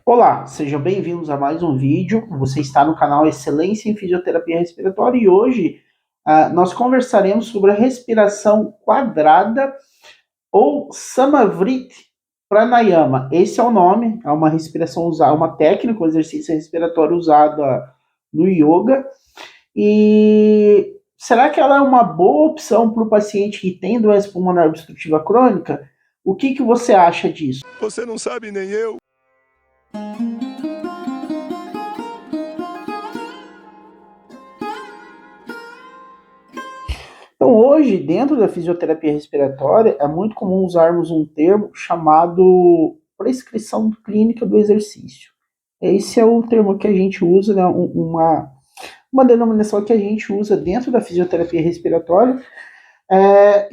Olá, sejam bem-vindos a mais um vídeo. Você está no canal Excelência em Fisioterapia Respiratória e hoje nós conversaremos sobre a respiração quadrada ou Samavriti Pranayama. Esse é o nome, é uma respiração usada, uma técnica, um exercício respiratório usado no yoga. E será que ela é uma boa opção para o paciente que tem doença pulmonar obstrutiva crônica? O que você acha disso? Você não sabe nem eu. Então, hoje, dentro da fisioterapia respiratória, é muito comum usarmos um termo chamado prescrição clínica do exercício. Esse é o termo que a gente usa, né, uma denominação que a gente usa dentro da fisioterapia respiratória.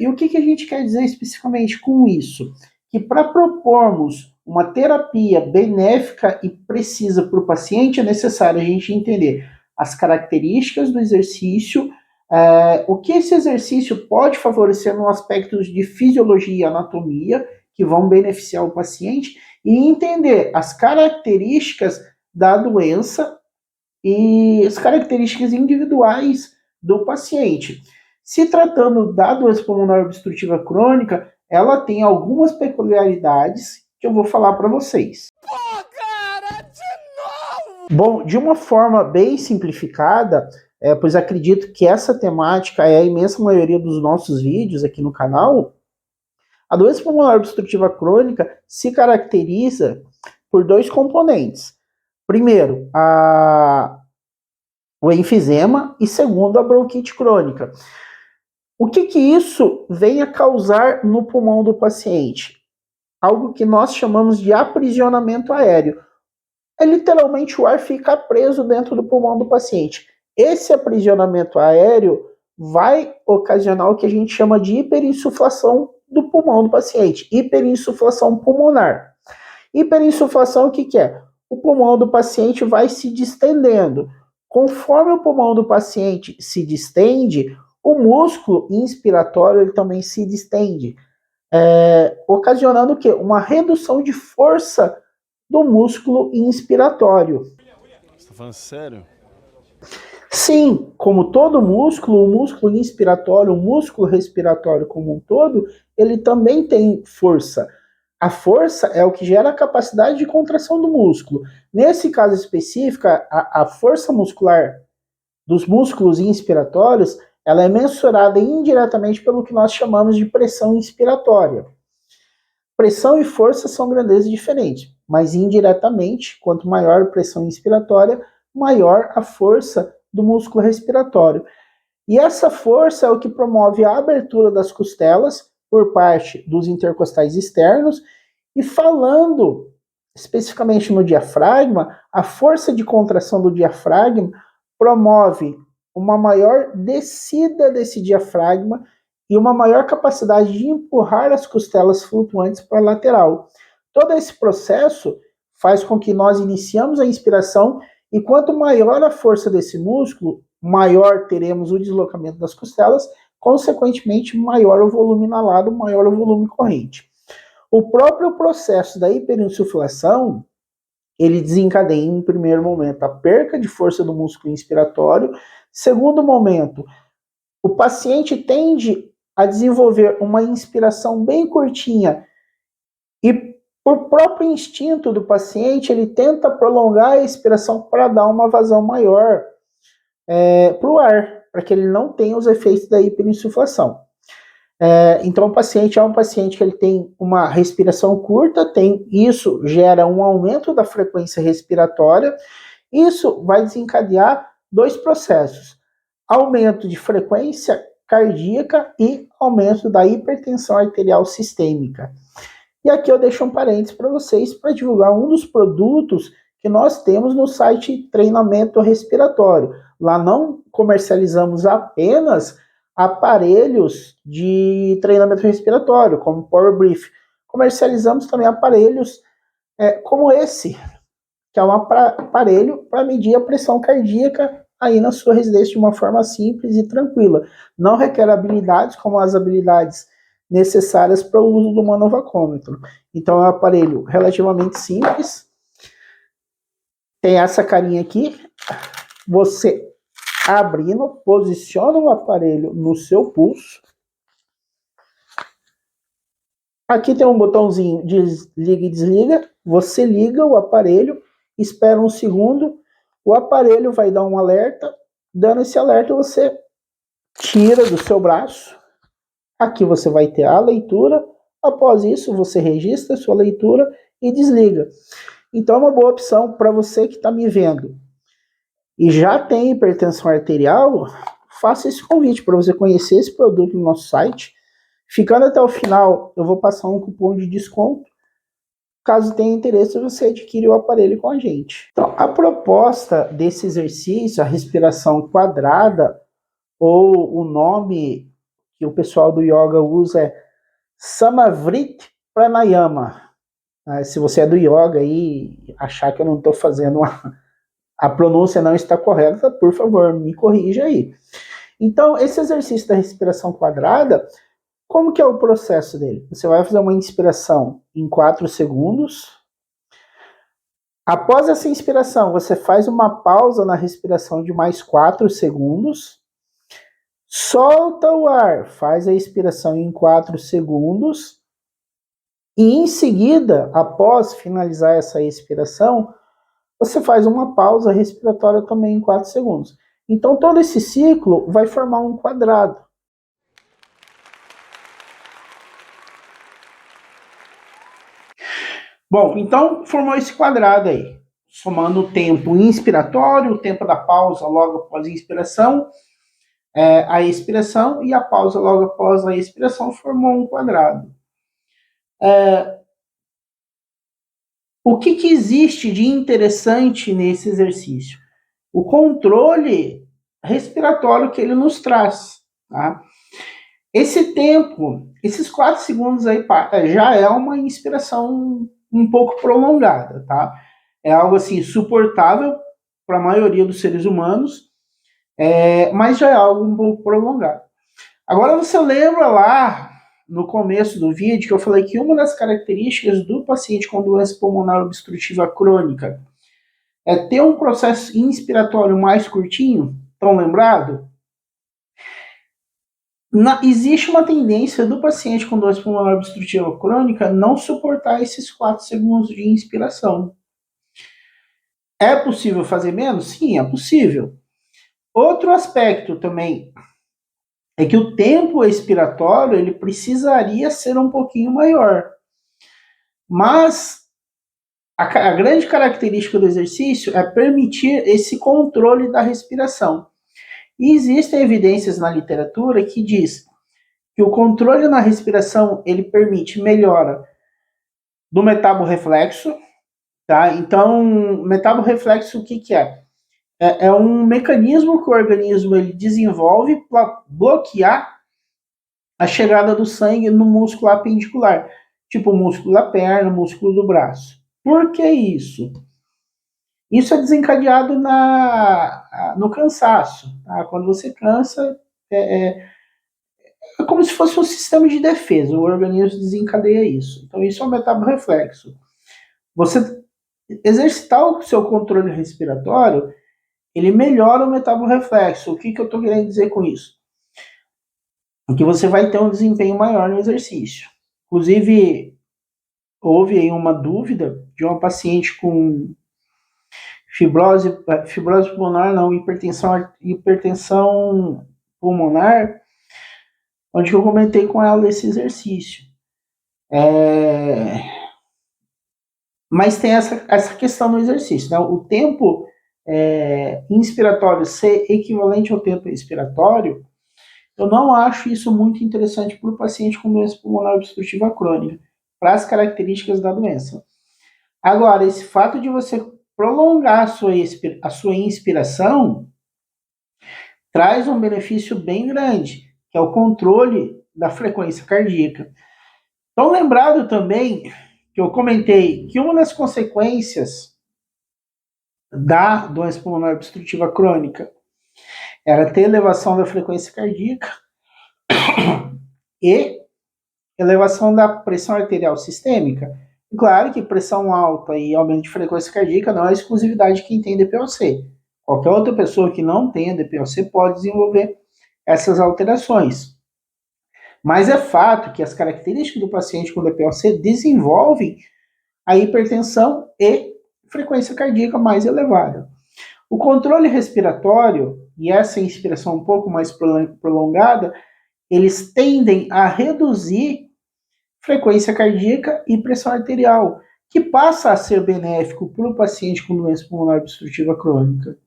E o que a gente quer dizer especificamente com isso? Que para propormos uma terapia benéfica e precisa para o paciente, é necessário a gente entender as características do exercício, o que esse exercício pode favorecer no aspecto de fisiologia e anatomia, que vão beneficiar o paciente, e entender as características da doença e as características individuais do paciente. Se tratando da doença pulmonar obstrutiva crônica, ela tem algumas peculiaridades que eu vou falar para vocês. Pô, cara, de novo! Bom, de uma forma bem simplificada, pois acredito que essa temática é a imensa maioria dos nossos vídeos aqui no canal, a doença pulmonar obstrutiva crônica se caracteriza por dois componentes. Primeiro, o enfisema e segundo, a bronquite crônica. O que isso vem a causar no pulmão do paciente? Algo que nós chamamos de aprisionamento aéreo. É literalmente o ar ficar preso dentro do pulmão do paciente. Esse aprisionamento aéreo vai ocasionar o que a gente chama de hiperinsuflação do pulmão do paciente, hiperinsuflação pulmonar. Hiperinsuflação, o que é? O pulmão do paciente vai se distendendo. Conforme o pulmão do paciente se distende, o músculo inspiratório ele também se distende, ocasionando o quê? Uma redução de força do músculo inspiratório. Você tá falando sério? Sim, como todo músculo, o músculo inspiratório, o músculo respiratório como um todo, ele também tem força. A força é o que gera a capacidade de contração do músculo. Nesse caso específico, a força muscular dos músculos inspiratórios, ela é mensurada indiretamente pelo que nós chamamos de pressão inspiratória. Pressão e força são grandezas diferentes, mas indiretamente, quanto maior a pressão inspiratória, maior a força do músculo respiratório. E essa força é o que promove a abertura das costelas por parte dos intercostais externos. E falando especificamente no diafragma, a força de contração do diafragma promove uma maior descida desse diafragma e uma maior capacidade de empurrar as costelas flutuantes para a lateral. Todo esse processo faz com que nós iniciamos a inspiração e quanto maior a força desse músculo, maior teremos o deslocamento das costelas, consequentemente maior o volume inalado, maior o volume corrente. O próprio processo da hiperinsuflação, ele desencadeia em primeiro momento a perca de força do músculo inspiratório, segundo momento, o paciente tende a desenvolver uma inspiração bem curtinha e por próprio instinto do paciente, ele tenta prolongar a expiração para dar uma vazão maior para o ar, para que ele não tenha os efeitos da hiperinsuflação. Então, o paciente é um paciente que ele tem uma respiração curta, isso gera um aumento da frequência respiratória, isso vai desencadear dois processos: aumento de frequência cardíaca e aumento da hipertensão arterial sistêmica. E aqui eu deixo um parênteses para vocês para divulgar um dos produtos que nós temos no site Treinamento Respiratório. Lá não comercializamos apenas aparelhos de treinamento respiratório, como Power Brief. Comercializamos também aparelhos como esse, que é um aparelho para medir a pressão cardíaca aí na sua residência de uma forma simples e tranquila. Não requer habilidades como as habilidades necessárias para o uso do manovacômetro. Então é um aparelho relativamente simples, tem essa carinha aqui, você abrindo, posiciona o aparelho no seu pulso. Aqui tem um botãozinho de liga e desliga, você liga o aparelho, espera um segundo, o aparelho vai dar um alerta, dando esse alerta você tira do seu braço, aqui você vai ter a leitura, após isso você registra a sua leitura e desliga. Então é uma boa opção para você que está me vendo e já tem hipertensão arterial, faça esse convite para você conhecer esse produto no nosso site. Ficando até o final, eu vou passar um cupom de desconto. Caso tenha interesse, você adquire o aparelho com a gente. Então, a proposta desse exercício, a respiração quadrada, ou o nome que o pessoal do yoga usa é Samavrit Pranayama. Se você é do yoga e achar que eu não estou fazendo a pronúncia não está correta, por favor, me corrija aí. Então, esse exercício da respiração quadrada, como que é o processo dele? Você vai fazer uma inspiração em 4 segundos. Após essa inspiração, você faz uma pausa na respiração de mais 4 segundos. Solta o ar, faz a expiração em 4 segundos. E em seguida, após finalizar essa expiração, você faz uma pausa respiratória também em 4 segundos. Então, todo esse ciclo vai formar um quadrado. Bom, então formou esse quadrado aí, somando o tempo inspiratório, o tempo da pausa logo após a inspiração, a expiração e a pausa logo após a expiração formou um quadrado. O que existe de interessante nesse exercício? O controle respiratório que ele nos traz. Tá? Esse tempo, esses 4 segundos aí, já é uma inspiração um pouco prolongada, tá? É algo assim suportável para a maioria dos seres humanos, mas já é algo um pouco prolongado. Agora você lembra lá no começo do vídeo que eu falei que uma das características do paciente com doença pulmonar obstrutiva crônica é ter um processo inspiratório mais curtinho? Estão lembrado? Existe uma tendência do paciente com doença pulmonar obstrutiva crônica não suportar esses 4 segundos de inspiração. É possível fazer menos? Sim, é possível. Outro aspecto também é que o tempo expiratório ele precisaria ser um pouquinho maior. Mas a grande característica do exercício é permitir esse controle da respiração. E existem evidências na literatura que diz que o controle na respiração ele permite melhora do metaborreflexo, tá? Então, metaborreflexo o que é? É um mecanismo que o organismo ele desenvolve para bloquear a chegada do sangue no músculo apendicular, tipo o músculo da perna, o músculo do braço. Por que isso? Isso é desencadeado no cansaço. Tá? Quando você cansa, é como se fosse um sistema de defesa, o organismo desencadeia isso. Então, isso é um metaborreflexo. Você exercitar o seu controle respiratório, ele melhora o metaborreflexo. O que eu estou querendo dizer com isso? Que você vai ter um desempenho maior no exercício. Inclusive, houve aí uma dúvida de uma paciente com fibrose pulmonar, não, hipertensão pulmonar, onde eu comentei com ela esse exercício. Mas tem essa questão no exercício, né? O tempo inspiratório ser equivalente ao tempo expiratório, eu não acho isso muito interessante para o paciente com doença pulmonar obstrutiva crônica, para as características da doença. Agora, esse fato de você prolongar a sua inspiração traz um benefício bem grande, que é o controle da frequência cardíaca. Então, lembrado também que eu comentei que uma das consequências da doença pulmonar obstrutiva crônica era ter elevação da frequência cardíaca e elevação da pressão arterial sistêmica. Claro que pressão alta e aumento de frequência cardíaca não é exclusividade de quem tem DPOC. Qualquer outra pessoa que não tenha DPOC pode desenvolver essas alterações. Mas é fato que as características do paciente com DPOC desenvolvem a hipertensão e frequência cardíaca mais elevada. O controle respiratório e essa inspiração um pouco mais prolongada, eles tendem a reduzir frequência cardíaca e pressão arterial, que passa a ser benéfico para o paciente com doença pulmonar obstrutiva crônica.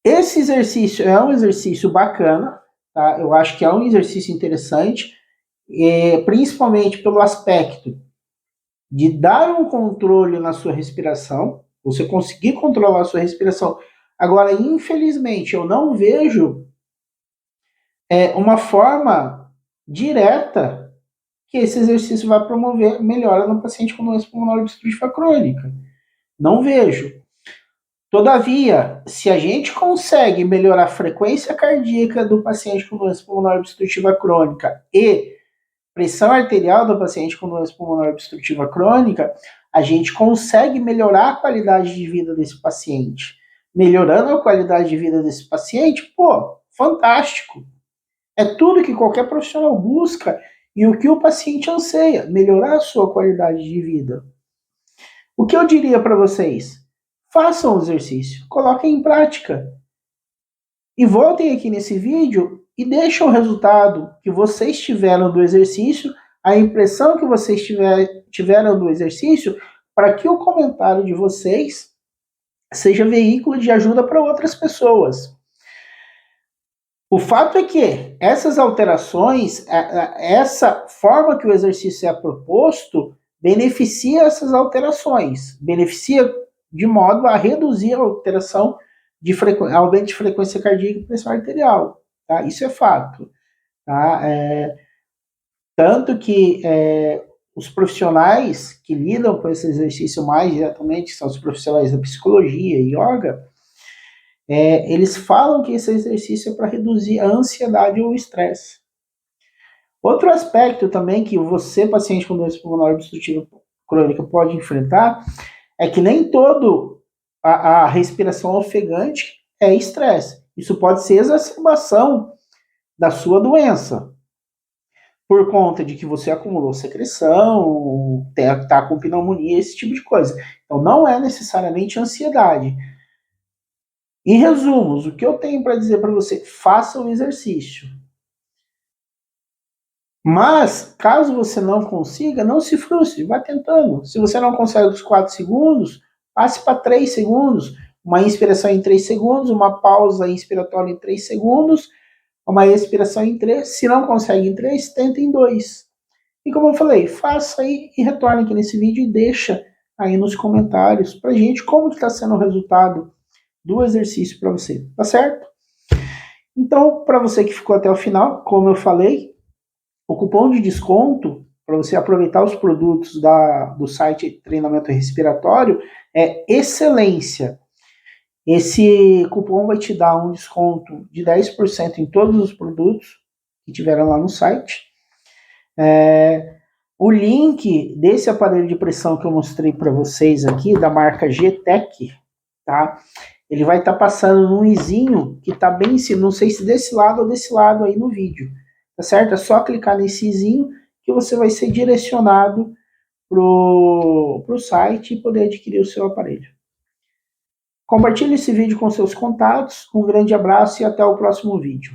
Esse exercício é um exercício bacana, tá? Eu acho que é um exercício interessante, principalmente pelo aspecto de dar um controle na sua respiração, você conseguir controlar a sua respiração. Agora, infelizmente, eu não vejo uma forma direta que esse exercício vai promover melhora no paciente com doença pulmonar obstrutiva crônica. Não vejo. Todavia, se a gente consegue melhorar a frequência cardíaca do paciente com doença pulmonar obstrutiva crônica e pressão arterial do paciente com doença pulmonar obstrutiva crônica, a gente consegue melhorar a qualidade de vida desse paciente. Melhorando a qualidade de vida desse paciente, pô, fantástico. É tudo que qualquer profissional busca e o que o paciente anseia, melhorar a sua qualidade de vida. O que eu diria para vocês? Façam o exercício, coloquem em prática. E voltem aqui nesse vídeo e deixem o resultado que vocês tiveram do exercício, a impressão que vocês tiveram do exercício, para que o comentário de vocês seja veículo de ajuda para outras pessoas. O fato é que essas alterações, essa forma que o exercício é proposto, beneficia essas alterações, beneficia de modo a reduzir a alteração de aumento de frequência cardíaca e pressão arterial. Tá? Isso é fato. Tá? Tanto que os profissionais que lidam com esse exercício mais diretamente, são os profissionais da psicologia e yoga, eles falam que esse exercício é para reduzir a ansiedade ou o estresse. Outro aspecto também que você, paciente com doença pulmonar obstrutiva crônica, pode enfrentar é que nem todo a respiração ofegante é estresse. Isso pode ser exacerbação da sua doença, por conta de que você acumulou secreção, está com pneumonia, esse tipo de coisa. Então, não é necessariamente ansiedade. Em resumos, o que eu tenho para dizer para você? Faça o exercício. Mas, caso você não consiga, não se frustre, vá tentando. Se você não consegue os 4 segundos, passe para 3 segundos. Uma inspiração em 3 segundos, uma pausa inspiratória em 3 segundos, uma expiração em 3. Se não consegue em 3, tenta em 2. E como eu falei, faça aí e retorne aqui nesse vídeo e deixa aí nos comentários pra gente como que está sendo o resultado do exercício para você, tá certo? Então, para você que ficou até o final, como eu falei, o cupom de desconto para você aproveitar os produtos do site Treinamento Respiratório é Excelência. Esse cupom vai te dar um desconto de 10% em todos os produtos que tiveram lá no site. O link desse aparelho de pressão que eu mostrei para vocês aqui, da marca G-Tech, tá? Ele vai estar passando num izinho que está bem em cima, não sei se desse lado ou desse lado aí no vídeo, tá certo? É só clicar nesse izinho que você vai ser direcionado pro site e poder adquirir o seu aparelho. Compartilhe esse vídeo com seus contatos, um grande abraço e até o próximo vídeo.